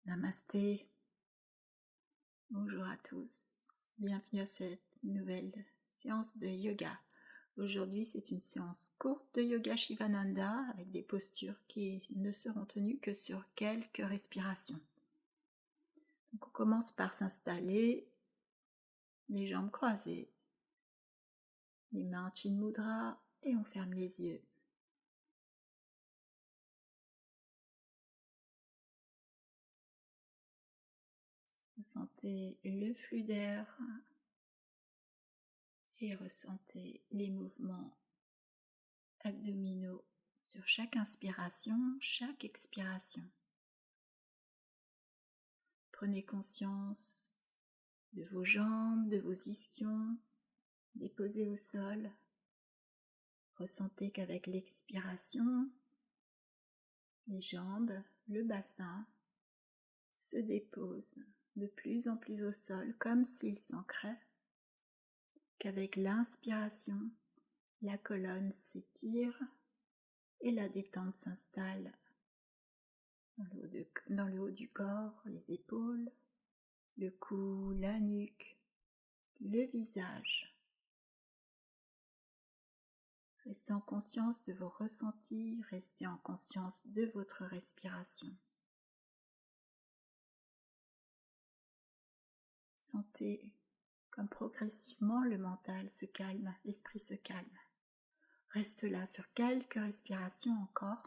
Namasté, bonjour à tous, bienvenue à cette nouvelle séance de yoga. Aujourd'hui c'est une séance courte de yoga Shivananda avec des postures qui ne seront tenues que sur quelques respirations. Donc on commence par s'installer, les jambes croisées, les mains en Chin Mudra et on ferme les yeux. Ressentez le flux d'air et ressentez les mouvements abdominaux sur chaque inspiration, chaque expiration. Prenez conscience de vos jambes, de vos ischions déposés au sol. Ressentez qu'avec l'expiration, les jambes, le bassin se déposent de plus en plus au sol comme s'ils s'ancraient. Qu'avec l'inspiration, la colonne s'étire et la détente s'installe dans le haut du corps, les épaules, le cou, la nuque, le visage. Restez en conscience de vos ressentis, restez en conscience de votre respiration. Sentez comme progressivement le mental se calme, l'esprit se calme. Reste là sur quelques respirations encore.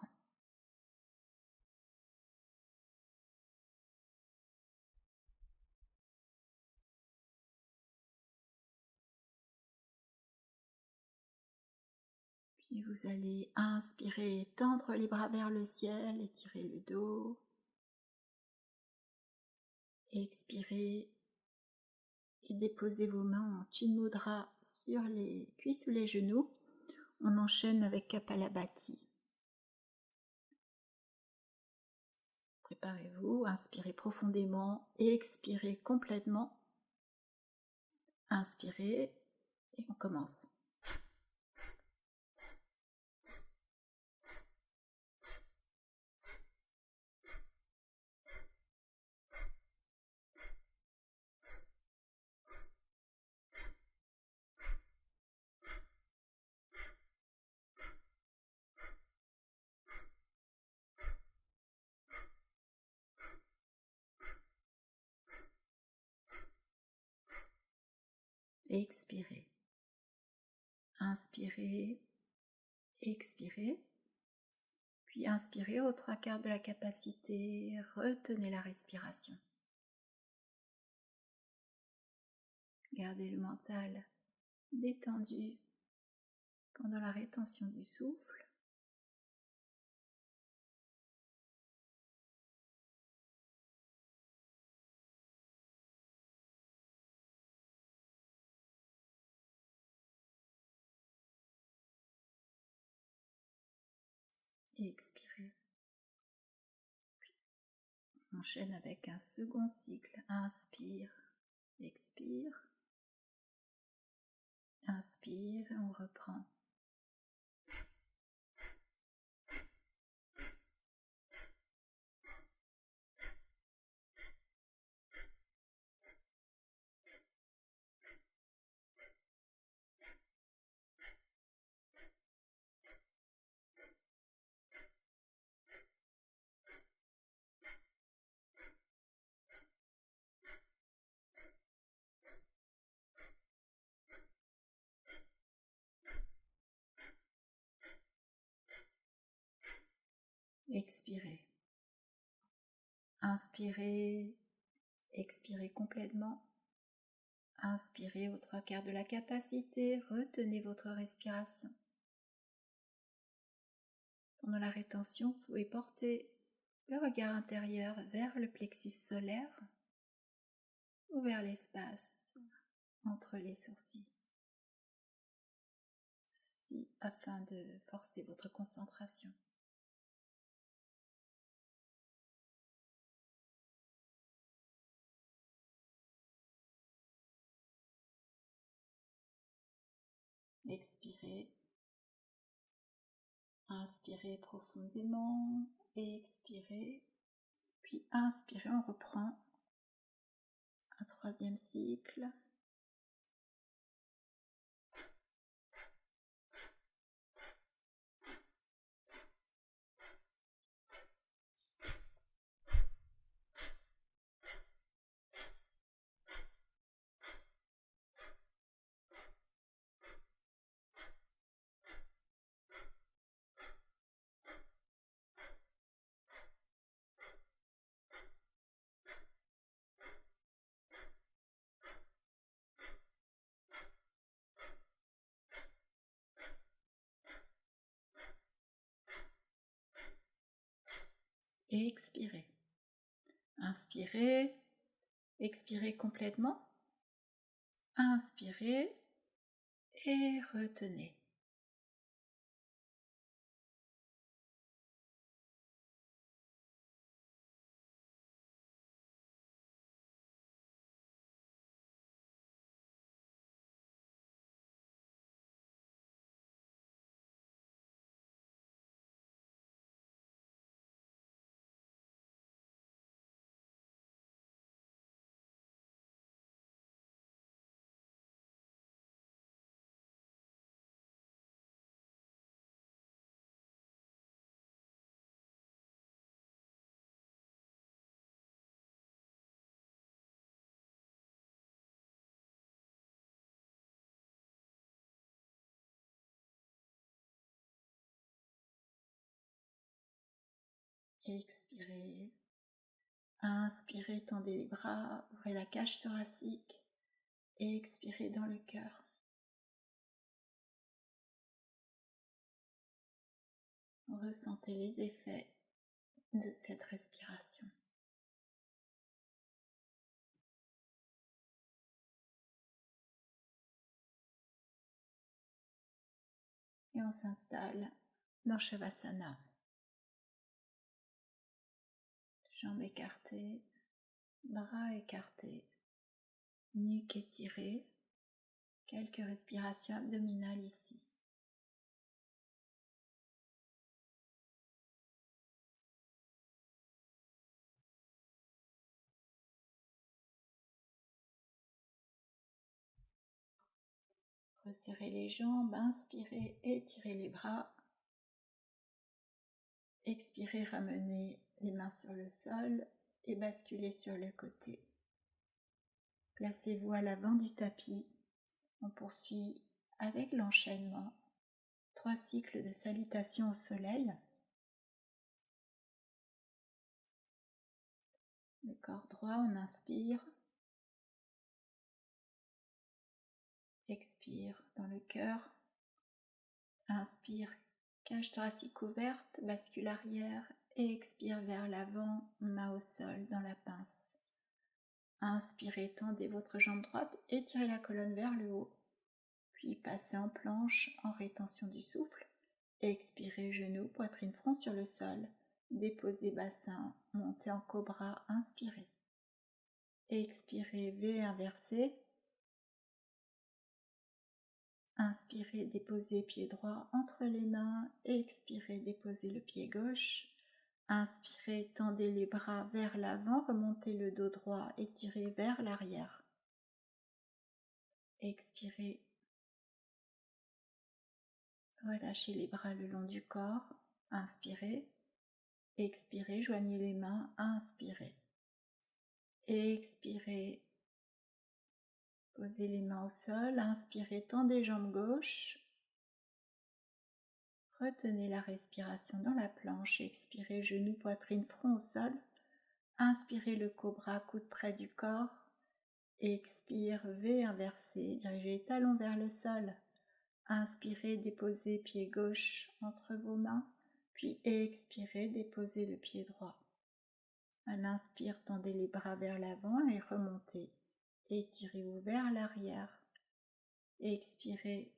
Puis vous allez inspirer, tendre les bras vers le ciel, étirer le dos. Expirez et déposez vos mains en Chin Mudra sur les cuisses ou les genoux. On enchaîne avec Kapalabhati. Préparez-vous, inspirez profondément et expirez complètement. Inspirez et on commence. Expirez. Inspirez, expirez. Puis inspirez aux 3/4 de la capacité, retenez la respiration. Gardez le mental détendu pendant la rétention du souffle. Et expirez. Puis on enchaîne avec un second cycle. Inspire, expire. Inspire et on reprend. Expirez. Inspirez, expirez complètement. Inspirez aux 3/4 de la capacité, retenez votre respiration. Pendant la rétention, vous pouvez porter le regard intérieur vers le plexus solaire ou vers l'espace entre les sourcils. Ceci afin de forcer votre concentration. Expirez. Inspirez profondément et expirez. Puis inspirez, on reprend un troisième cycle. Et expirez. Inspirez, expirez complètement. Inspirez et retenez. Expirez. Inspirez, tendez les bras, ouvrez la cage thoracique et expirez dans le cœur. Ressentez les effets de cette respiration. Et on s'installe dans Shavasana. Jambes écartées, bras écartés, nuque étirée. Quelques respirations abdominales ici. Resserrez les jambes, inspirez, étirez les bras. Expirez, ramenez les mains sur le sol et basculez sur le côté. Placez-vous à l'avant du tapis. On poursuit avec l'enchaînement. 3 cycles de salutation au soleil. Le corps droit, on inspire. Expire dans le cœur. Inspire, cage thoracique ouverte, bascule arrière et expire vers l'avant, main au sol dans la pince. Inspirez, tendez votre jambe droite, étirez la colonne vers le haut. Puis passez en planche en rétention du souffle. Expirez, genoux, poitrine, front sur le sol. Déposez bassin, montez en cobra, inspirez. Expirez, V inversé. Inspirez, déposez pied droit entre les mains. Expirez, déposez le pied gauche. Inspirez, tendez les bras vers l'avant, remontez le dos droit, étirez vers l'arrière. Expirez. Relâchez les bras le long du corps. Inspirez. Expirez, joignez les mains. Inspirez. Expirez. Posez les mains au sol. Inspirez, tendez jambes gauche. Retenez la respiration dans la planche. Expirez, genoux, poitrine, front au sol. Inspirez le cobra, coude près du corps. Expire, V inversé. Dirigez les talons vers le sol. Inspirez, déposez pied gauche entre vos mains. Puis expirez, déposez le pied droit. À l'inspire, tendez les bras vers l'avant et remontez. Étirez-vous vers l'arrière. Expirez.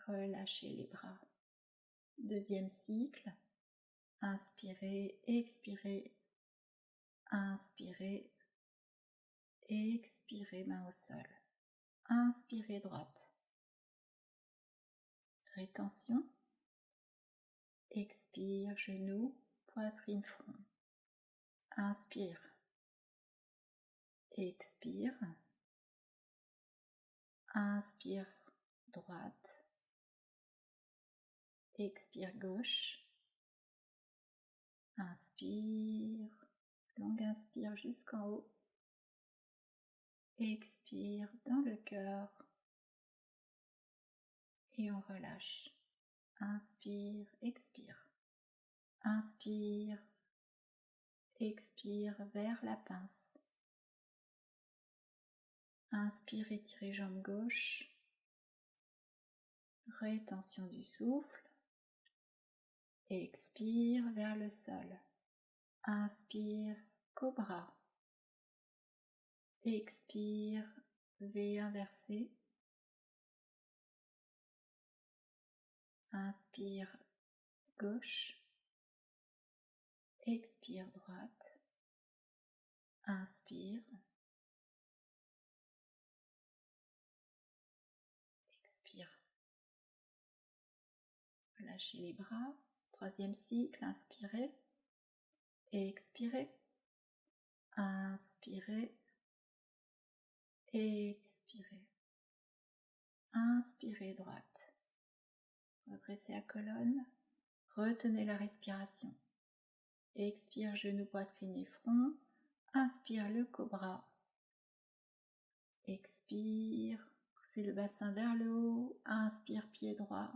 Relâchez les bras. Deuxième cycle. Inspirez, expirez. Inspirez. Expirez, main au sol. Inspirez droite. Rétention. Expire, genoux, poitrine, front. Inspire, expire. Inspire, droite. Expire, gauche. Inspire, longue inspire jusqu'en haut. Expire dans le cœur. Et on relâche. Inspire, expire. Inspire, expire vers la pince. Inspire, étirez jambe gauche. Rétention du souffle. Expire vers le sol. Inspire, cobra. Expire, V inversé. Inspire, gauche. Expire, droite. Inspire. Expire. Relâchez les bras. Troisième cycle, inspirez. Expirez. Inspirez. Expirez. Inspirez droite. Redressez la colonne. Retenez la respiration. Expire, genou, poitrine et front. Inspire le cobra. Expire, poussez le bassin vers le haut. Inspire, pied droit.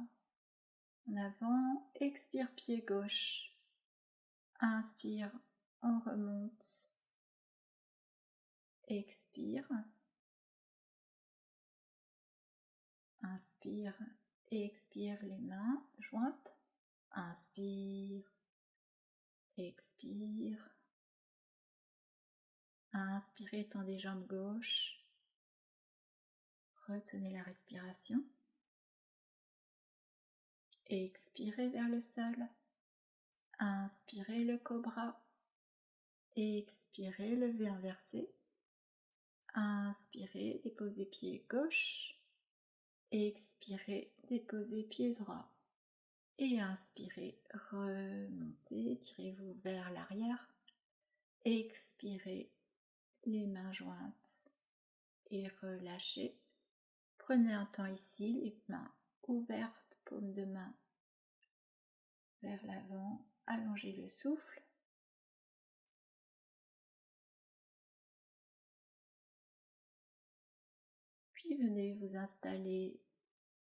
En avant. Expire, pied gauche. Inspire, on remonte. Expire. Inspire et expire les mains jointes. Inspire, expire. Inspirez, tendez jambe gauche. Retenez la respiration. Expirez vers le sol. Inspirez le cobra. Expirez, levé inversé. Inspirez, déposez pied gauche. Expirez, déposez pied droit. Et inspirez, remontez, tirez-vous vers l'arrière. Expirez, les mains jointes et relâchez. Prenez un temps ici, les mains ouvertes, paume de main vers l'avant. Allongez le souffle. Puis venez vous installer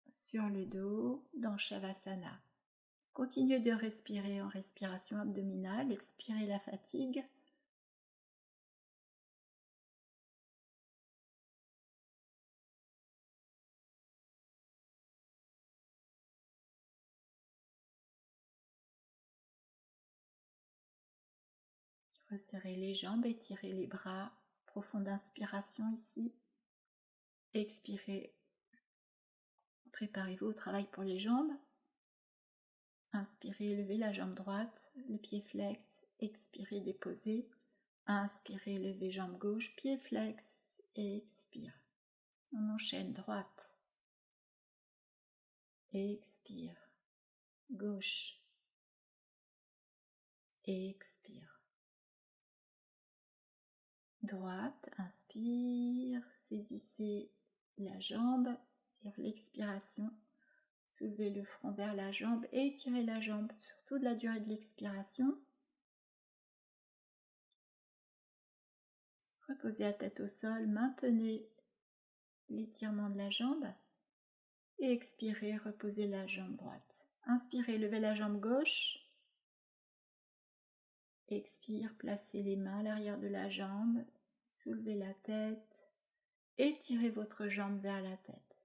sur le dos dans Shavasana. Continuez de respirer en respiration abdominale. Expirez la fatigue. Resserrez les jambes, étirez les bras. Profonde inspiration ici. Expirez. Préparez-vous au travail pour les jambes. Inspirez, levez la jambe droite, le pied flex. Expirez, déposez. Inspirez, levez jambe gauche, pied flex. Et expire. On enchaîne droite. Expire. Gauche. Expire. Droite, inspire, saisissez la jambe sur l'expiration, soulevez le front vers la jambe et étirez la jambe sur toute la durée de l'expiration. Reposez la tête au sol, maintenez l'étirement de la jambe et expirez, reposez la jambe droite. Inspirez, levez la jambe gauche. Expire, placez les mains à l'arrière de la jambe, soulevez la tête, étirez votre jambe vers la tête.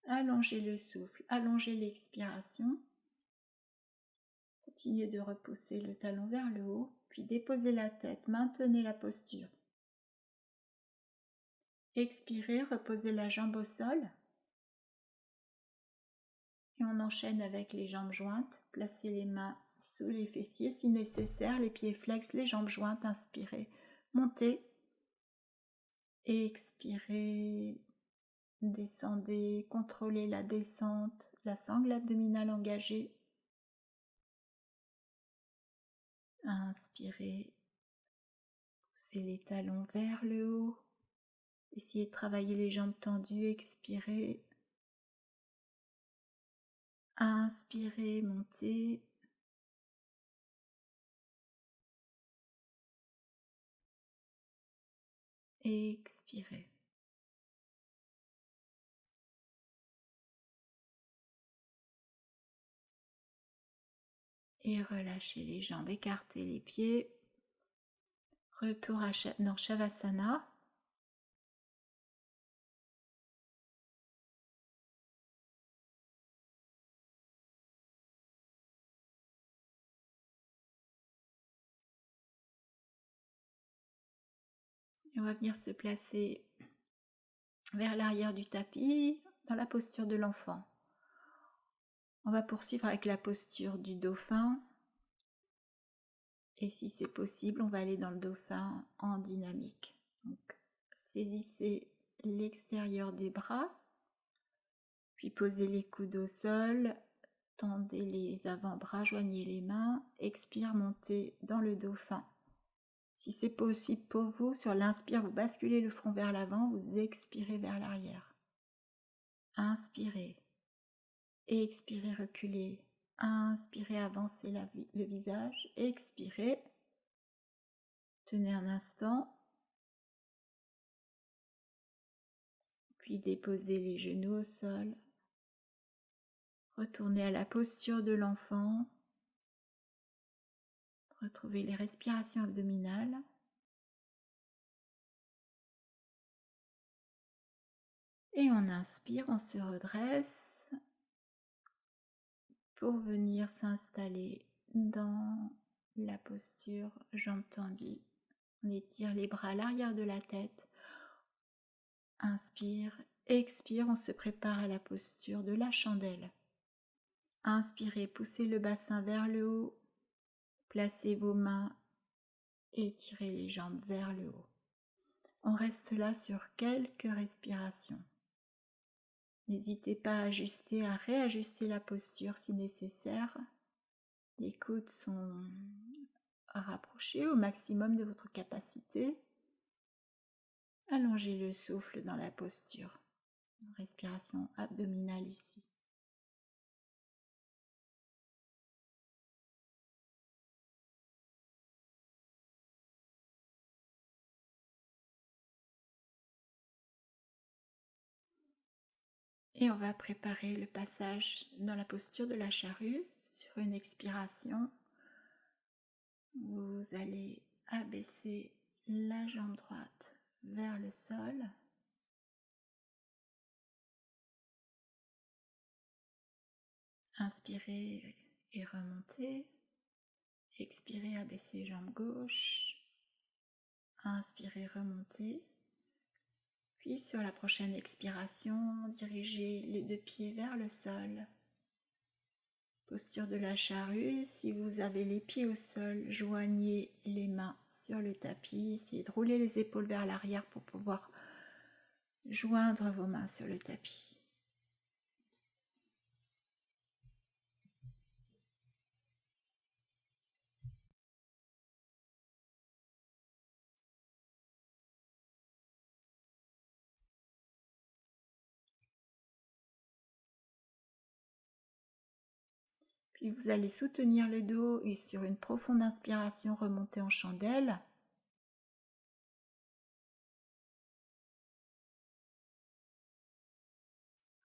Allongez le souffle, allongez l'expiration. Continuez de repousser le talon vers le haut, puis déposez la tête, maintenez la posture. Expirez, reposez la jambe au sol. Et on enchaîne avec les jambes jointes. Placez les mains sous les fessiers si nécessaire, les pieds flex, les jambes jointes. Inspirez, montez. Expirez, descendez, contrôlez la descente, la sangle abdominale engagée. Inspirez, poussez les talons vers le haut. Essayez de travailler les jambes tendues, expirez. Inspirez, montez. Expirez. Et relâchez les jambes, écartez les pieds. Retour dans Shavasana. Et on va venir se placer vers l'arrière du tapis, dans la posture de l'enfant. On va poursuivre avec la posture du dauphin. Et si c'est possible, on va aller dans le dauphin en dynamique. Donc, saisissez l'extérieur des bras, puis posez les coudes au sol, tendez les avant-bras, joignez les mains, expire, montez dans le dauphin. Si c'est possible pour vous, sur l'inspire, vous basculez le front vers l'avant, vous expirez vers l'arrière. Inspirez. Expirez, reculez. Inspirez, avancez le visage. Expirez. Tenez un instant. Puis déposez les genoux au sol. Retournez à la posture de l'enfant. Retrouvez les respirations abdominales. Et on inspire, on se redresse pour venir s'installer dans la posture jambes tendues. On étire les bras à l'arrière de la tête. Inspire, expire, on se prépare à la posture de la chandelle. Inspirez, poussez le bassin vers le haut. Placez vos mains et étirez les jambes vers le haut. On reste là sur quelques respirations. N'hésitez pas à réajuster la posture si nécessaire. Les coudes sont rapprochés au maximum de votre capacité. Allongez le souffle dans la posture. Respiration abdominale ici. Et on va préparer le passage dans la posture de la charrue. Sur une expiration, vous allez abaisser la jambe droite vers le sol. Inspirez et remontez. Expirez, abaissez jambe gauche. Inspirez, remontez. Puis sur la prochaine expiration, dirigez les deux pieds vers le sol. Posture de la charrue, si vous avez les pieds au sol, joignez les mains sur le tapis. Essayez de rouler les épaules vers l'arrière pour pouvoir joindre vos mains sur le tapis. Puis vous allez soutenir le dos et sur une profonde inspiration, remonter en chandelle.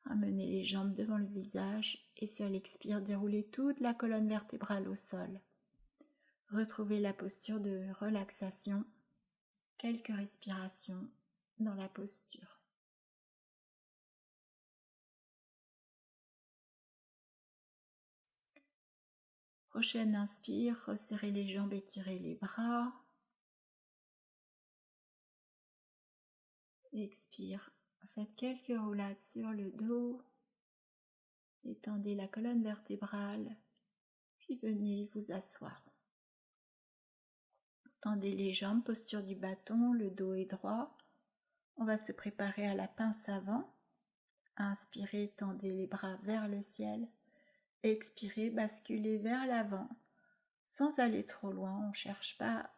Ramenez les jambes devant le visage et sur l'expire, déroulez toute la colonne vertébrale au sol. Retrouvez la posture de relaxation. Quelques respirations dans la posture. Prochaine inspire, resserrez les jambes, étirez les bras. Expire, faites quelques roulades sur le dos. Étendez la colonne vertébrale, puis venez vous asseoir. Tendez les jambes, posture du bâton, le dos est droit. On va se préparer à la pince avant. Inspirez, tendez les bras vers le ciel. Expirez, basculez vers l'avant. sans aller trop loin. On ne cherche pas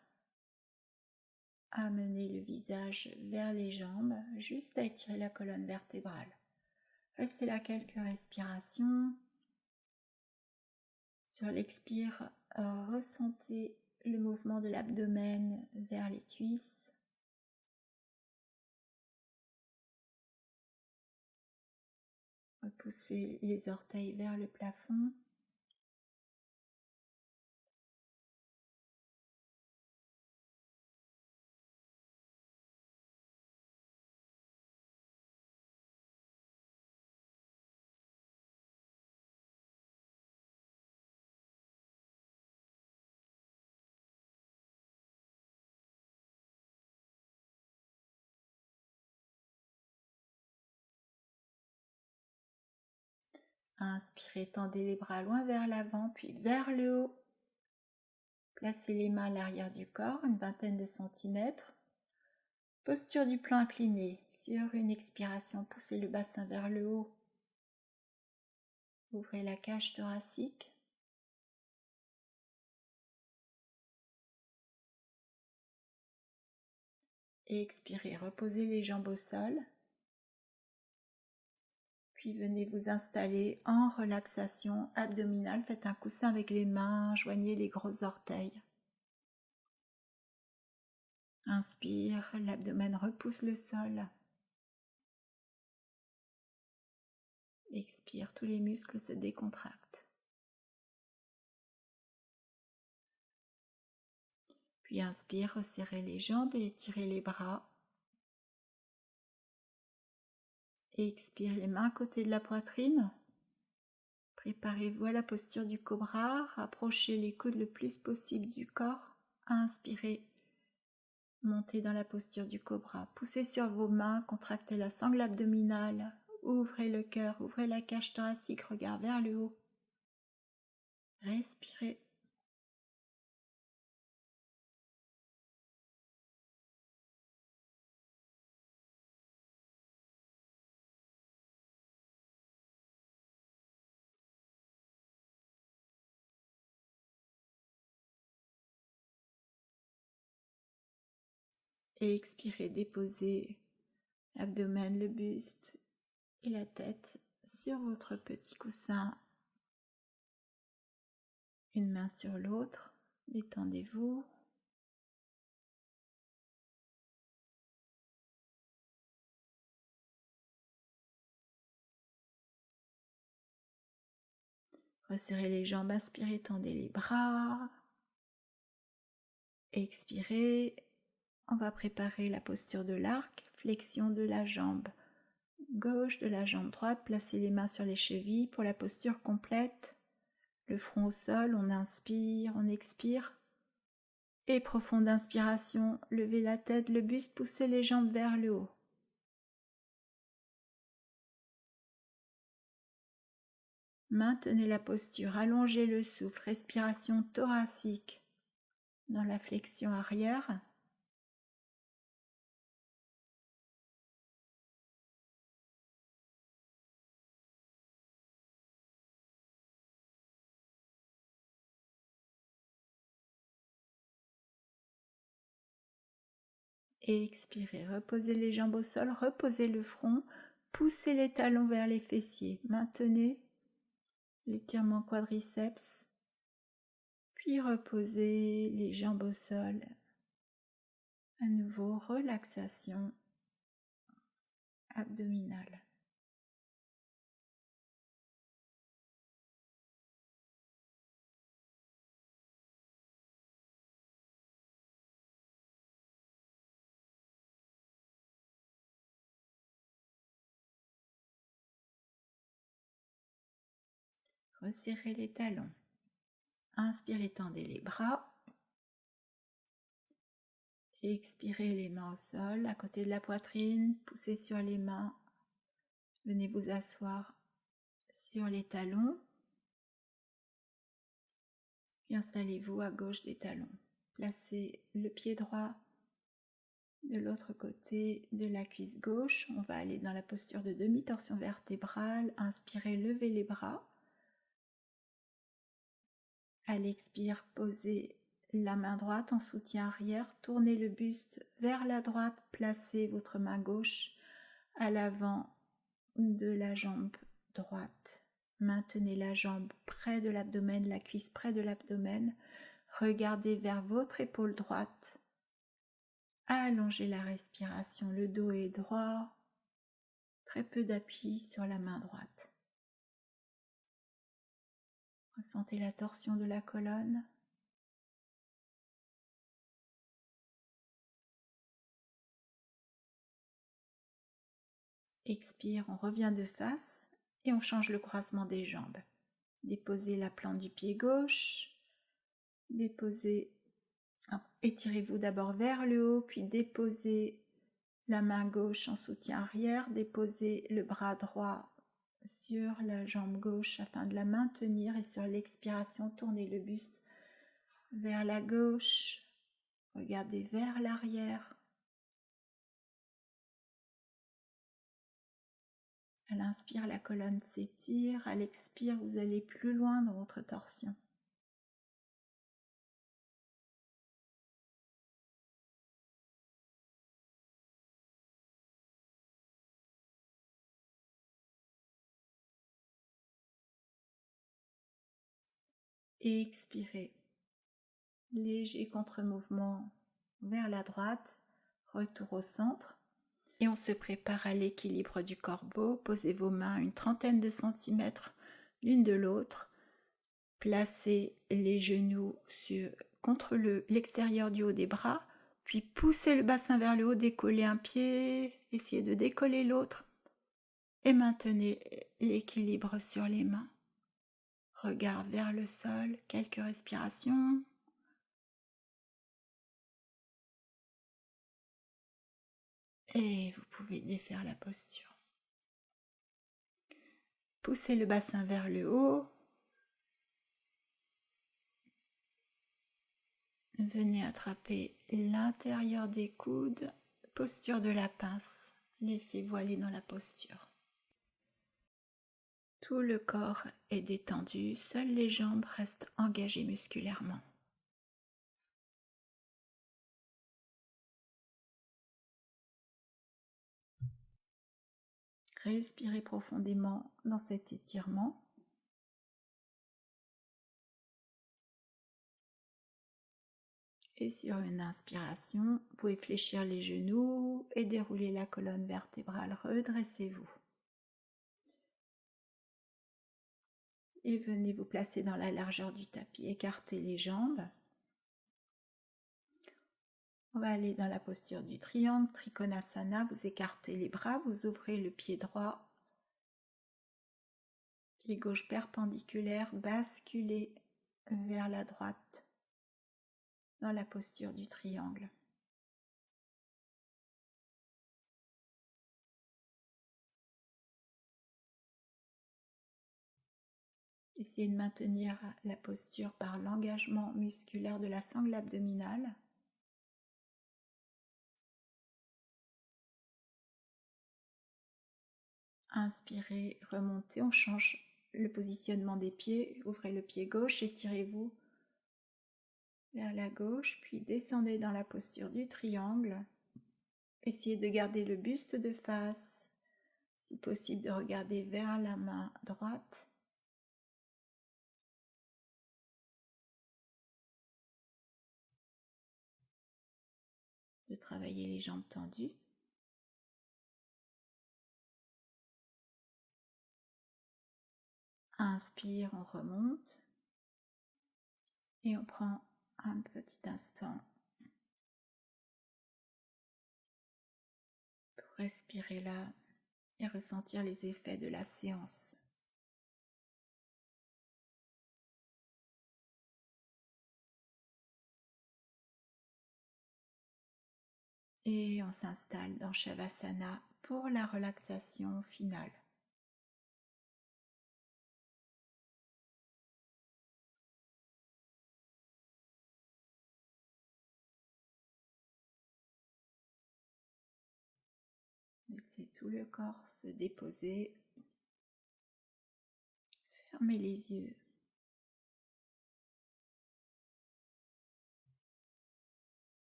à mener le visage vers les jambes, juste à étirer la colonne vertébrale. Restez là quelques respirations. Sur l'expire, ressentez le mouvement de l'abdomen vers les cuisses. Repoussez les orteils vers le plafond. Inspirez, tendez les bras loin vers l'avant, puis vers le haut. Placez les mains à l'arrière du corps, une vingtaine de centimètres. Posture du plan incliné. Sur une expiration, poussez le bassin vers le haut. Ouvrez la cage thoracique. Et expirez, reposez les jambes au sol. Puis venez vous installer en relaxation abdominale. Faites un coussin avec les mains, joignez les gros orteils. Inspire, l'abdomen repousse le sol. Expire, tous les muscles se décontractent. Puis inspire, resserrez les jambes et étirez les bras. Expire, les mains à côté de la poitrine. Préparez-vous à la posture du cobra. Rapprochez les coudes le plus possible du corps. Inspirez. Montez dans la posture du cobra. Poussez sur vos mains, contractez la sangle abdominale. Ouvrez le cœur, ouvrez la cage thoracique, regard vers le haut. Respirez. Et expirez, déposez l'abdomen, le buste et la tête sur votre petit coussin. Une main sur l'autre, détendez-vous. Resserrez les jambes, inspirez, tendez les bras. Expirez, on va préparer la posture de l'arc, flexion de la jambe gauche, de la jambe droite, placez les mains sur les chevilles pour la posture complète. Le front au sol, on inspire, on expire. Et profonde inspiration, levez la tête, le buste, poussez les jambes vers le haut. Maintenez la posture, allongez le souffle, respiration thoracique dans la flexion arrière. Et expirez, reposez les jambes au sol, reposez le front, poussez les talons vers les fessiers, maintenez l'étirement quadriceps, puis reposez les jambes au sol. À nouveau, relaxation abdominale. Resserrez les talons. Inspirez, tendez les bras. Expirez, les mains au sol, à côté de la poitrine, poussez sur les mains. Venez vous asseoir sur les talons. Puis installez-vous à gauche des talons. Placez le pied droit de l'autre côté de la cuisse gauche. On va aller dans la posture de demi-torsion vertébrale. Inspirez, levez les bras. À l'expire, posez la main droite en soutien arrière, tournez le buste vers la droite, placez votre main gauche à l'avant de la jambe droite. Maintenez la jambe près de l'abdomen, la cuisse près de l'abdomen. Regardez vers votre épaule droite. Allongez la respiration, le dos est droit. Très peu d'appui sur la main droite. Ressentez la torsion de la colonne. Expire, on revient de face et on change le croisement des jambes. Déposez la plante du pied gauche. Étirez-vous d'abord vers le haut, puis déposez la main gauche en soutien arrière. Déposez le bras droit sur la jambe gauche afin de la maintenir et sur l'expiration, tournez le buste vers la gauche. Regardez vers l'arrière. À l'inspire, la colonne s'étire. À l'expire, vous allez plus loin dans votre torsion. Et expirez. Léger contre-mouvement vers la droite. Retour au centre. Et on se prépare à l'équilibre du corbeau. Posez vos mains une trentaine de centimètres l'une de l'autre. Placez les genoux contre l'extérieur du haut des bras, puis poussez le bassin vers le haut, décollez un pied, essayez de décoller l'autre et maintenez l'équilibre sur les mains. Regard vers le sol, quelques respirations. Et vous pouvez défaire la posture. Poussez le bassin vers le haut. Venez attraper l'intérieur des coudes, posture de la pince. Laissez-vous aller dans la posture. Tout le corps est détendu, seules les jambes restent engagées musculairement. Respirez profondément dans cet étirement. Et sur une inspiration, vous pouvez fléchir les genoux et dérouler la colonne vertébrale. Redressez-vous. Et venez vous placer dans la largeur du tapis. Écartez les jambes. On va aller dans la posture du triangle, Trikonasana. Vous écartez les bras, vous ouvrez le pied droit. Pied gauche perpendiculaire, basculez vers la droite dans la posture du triangle. Essayez de maintenir la posture par l'engagement musculaire de la sangle abdominale. Inspirez, remontez, on change le positionnement des pieds. Ouvrez le pied gauche, étirez-vous vers la gauche, puis descendez dans la posture du triangle. Essayez de garder le buste de face, si possible de regarder vers la main droite. De travailler les jambes tendues. Inspire, on remonte et on prend un petit instant pour respirer là et ressentir les effets de la séance. Et on s'installe dans Shavasana pour la relaxation finale. Laissez tout le corps se déposer. Fermez les yeux.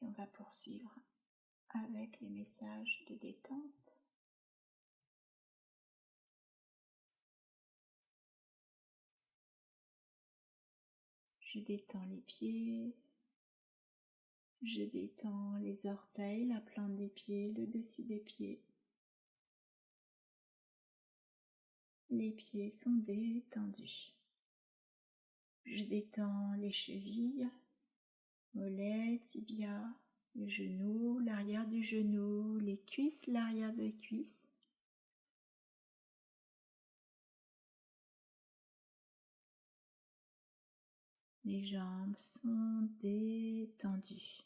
Et on va poursuivre avec les messages de détente. Je détends les pieds, je détends les orteils, la plante des pieds, le dessus des pieds. Les pieds sont détendus. Je détends les chevilles, mollets, tibias, le genou, l'arrière du genou, les cuisses, l'arrière des cuisses. Les jambes sont détendues.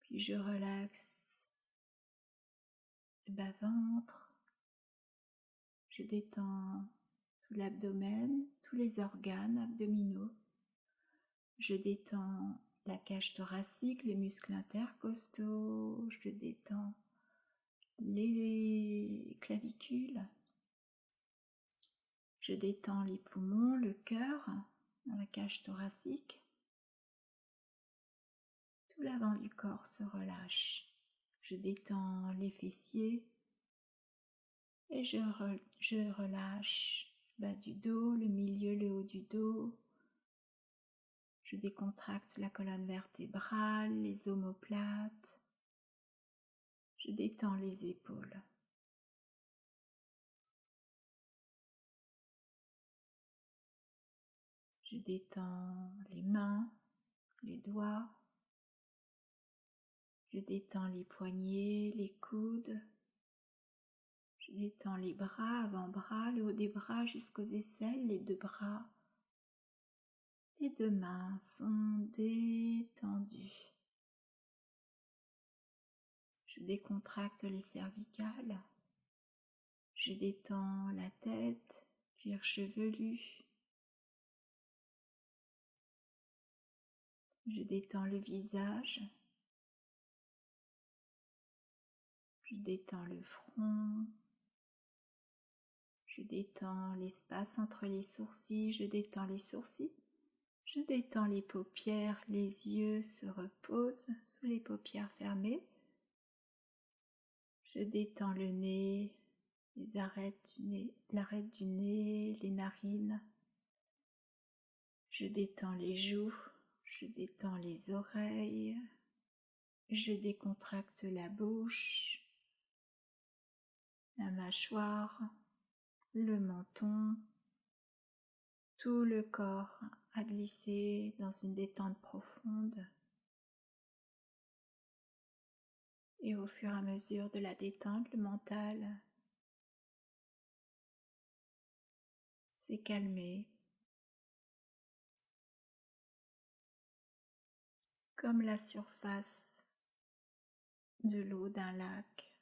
Puis je relaxe le bas-ventre. Je détends tout l'abdomen, tous les organes abdominaux. Je détends la cage thoracique, les muscles intercostaux. Je détends les clavicules. Je détends les poumons, le cœur dans la cage thoracique. Tout l'avant du corps se relâche. Je détends les fessiers et je relâche le bas du dos, le milieu, le haut du dos. Je décontracte la colonne vertébrale, les omoplates. Je détends les épaules. Je détends les mains, les doigts. Je détends les poignets, les coudes. Je détends les bras, avant-bras, le haut des bras jusqu'aux aisselles, les deux bras. Les deux mains sont détendues. Je décontracte les cervicales. Je détends la tête, cuir chevelu. Je détends le visage. Je détends le front. Je détends l'espace entre les sourcils. Je détends les sourcils. Je détends les paupières. Les yeux se reposent sous les paupières fermées. Je détends le nez, les arêtes du nez, l'arête du nez, les narines. Je détends les joues, je détends les oreilles. Je décontracte la bouche, la mâchoire, le menton. Tout le corps a glissé dans une détente profonde. Et au fur et à mesure de la détente, le mental s'est calmé. Comme la surface de l'eau d'un lac,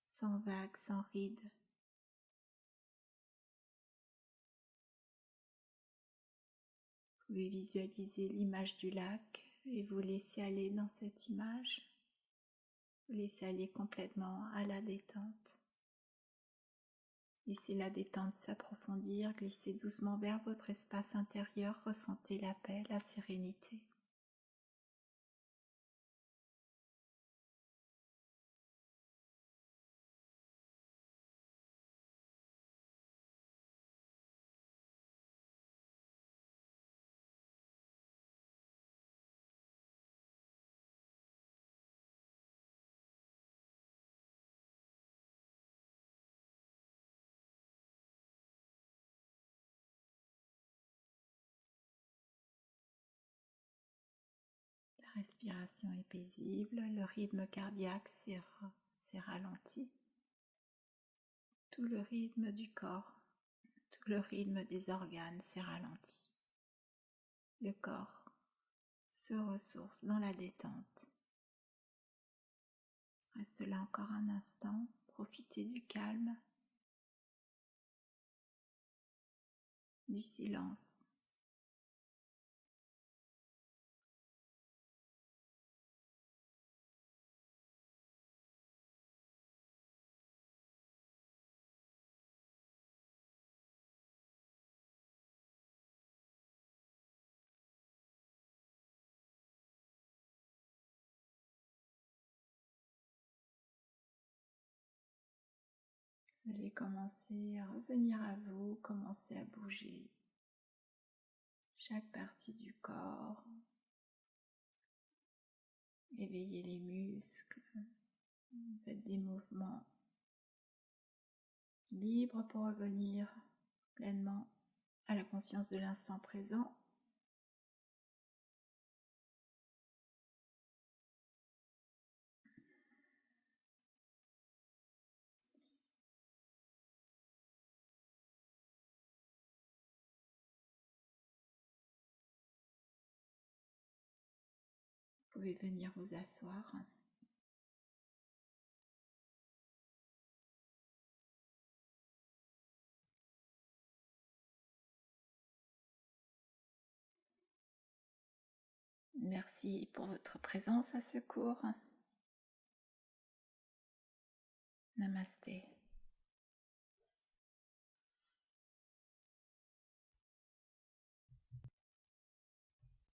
sans vagues, sans rides. Vous pouvez visualiser l'image du lac et vous laisser aller dans cette image. Vous laissez aller complètement à la détente. Laissez la détente s'approfondir, glissez doucement vers votre espace intérieur, ressentez la paix, la sérénité. La respiration est paisible, le rythme cardiaque s'est ralenti. Tout le rythme du corps, tout le rythme des organes s'est ralenti. Le corps se ressource dans la détente. Reste là encore un instant, profitez du calme, du silence. Vous allez commencer à revenir à vous, commencer à bouger chaque partie du corps, éveiller les muscles, faites des mouvements libres pour revenir pleinement à la conscience de l'instant présent. Vous pouvez venir vous asseoir. Merci pour votre présence à ce cours. Namasté.